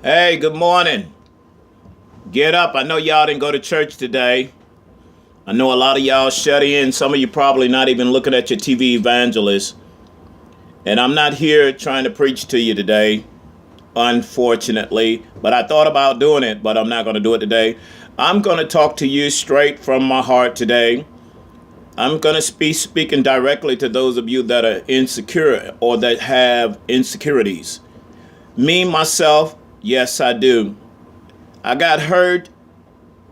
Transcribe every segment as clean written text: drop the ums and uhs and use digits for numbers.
Hey, good morning. Get up. I know y'all didn't go to church today. I know a lot of y'all shut in. Some of you probably not even looking at your TV evangelist. And I'm not here trying to preach to you today, unfortunately. But I thought about doing it, but I'm not going to do it today. I'm going to talk to you straight from my heart today. I'm going to be speaking directly to those of you that are insecure or that have insecurities. Me, myself, yes, I do. I got hurt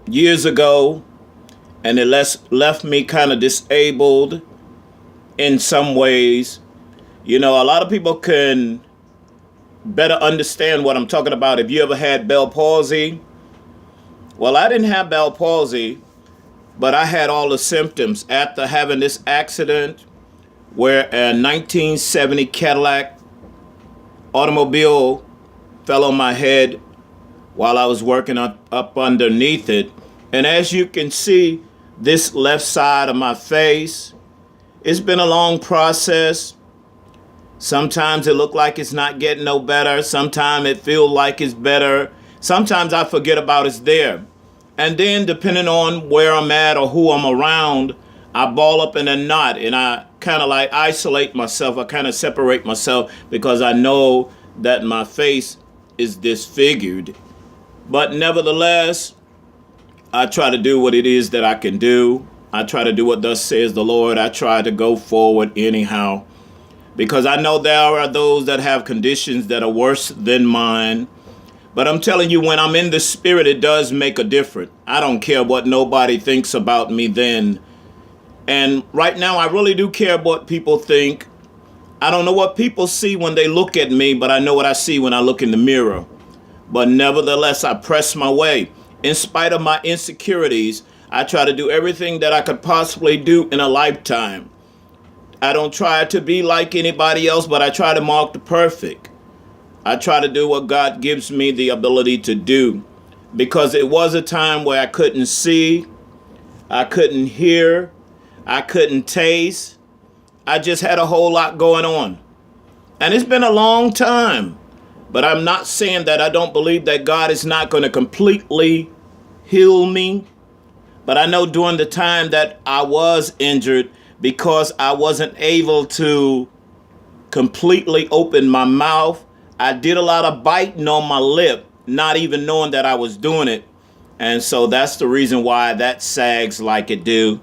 years ago, and it left me kind of disabled in some ways. You know, a lot of people can better understand what I'm talking about. If you ever had Bell palsy, well, I didn't have Bell palsy, but I had all the symptoms after having this accident where a 1970 Cadillac automobile fell on my head while I was working up underneath it. And as you can see, this left side of my face, it's been a long process. Sometimes it look like it's not getting no better. Sometimes it feel like it's better. Sometimes I forget about it's there. And then depending on where I'm at or who I'm around, I ball up in a knot and I kind of like isolate myself. I kind of separate myself because I know that my face is disfigured. But nevertheless, I try to do what it is that I can do. I try to do what thus says the Lord. I try to go forward anyhow. Because I know there are those that have conditions that are worse than mine. But I'm telling you, when I'm in the spirit, it does make a difference. I don't care what nobody thinks about me then. And right now, I really do care what people think. I don't know what people see when they look at me, but I know what I see when I look in the mirror. But nevertheless, I press my way. In spite of my insecurities, I try to do everything that I could possibly do in a lifetime. I don't try to be like anybody else, but I try to mark the perfect. I try to do what God gives me the ability to do. Because it was a time where I couldn't see, I couldn't hear, I couldn't taste. I just had a whole lot going on. And it's been a long time. But I'm not saying that I don't believe that God is not going to completely heal me. But I know during the time that I was injured, because I wasn't able to completely open my mouth, I did a lot of biting on my lip, not even knowing that I was doing it. And so that's the reason why that sags like it do.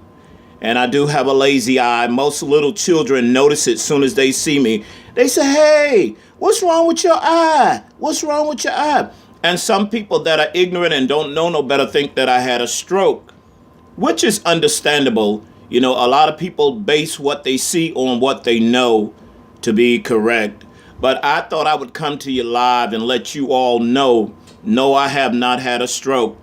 And I do have a lazy eye. Most little children notice it as soon as they see me. They say, "Hey, what's wrong with your eye? What's wrong with your eye?" And some people that are ignorant and don't know no better think that I had a stroke, which is understandable. You know, a lot of people base what they see on what they know to be correct. But I thought I would come to you live and let you all know, no, I have not had a stroke.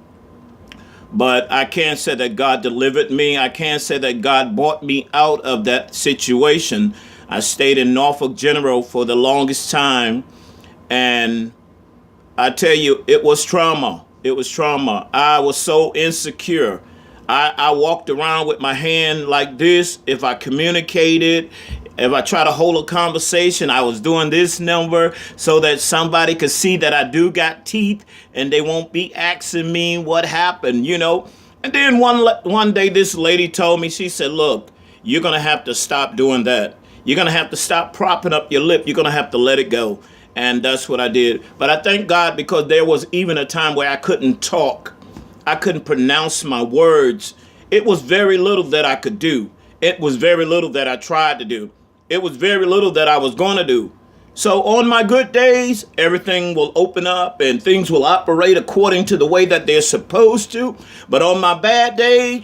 But I can't say that God delivered me. I can't say that God brought me out of that situation. I stayed in Norfolk General for the longest time. And I tell you, it was trauma. It was trauma. I was so insecure. I walked around with my hand like this. If I communicated, if I try to hold a conversation, I was doing this number so that somebody could see that I do got teeth and they won't be asking me what happened, you know. And then one day this lady told me, she said, "Look, you're going to have to stop doing that. You're going to have to stop propping up your lip. You're going to have to let it go." And that's what I did. But I thank God because there was even a time where I couldn't talk. I couldn't pronounce my words. It was very little that I could do. It was very little that I tried to do. It was very little that I was going to do. So on my good days, everything will open up and things will operate according to the way that they're supposed to. But on my bad days,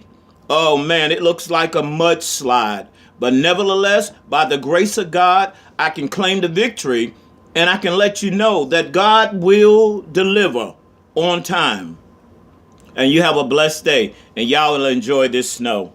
oh man, it looks like a mudslide. But nevertheless, by the grace of God, I can claim the victory and I can let you know that God will deliver on time. And you have a blessed day. And y'all will enjoy this snow.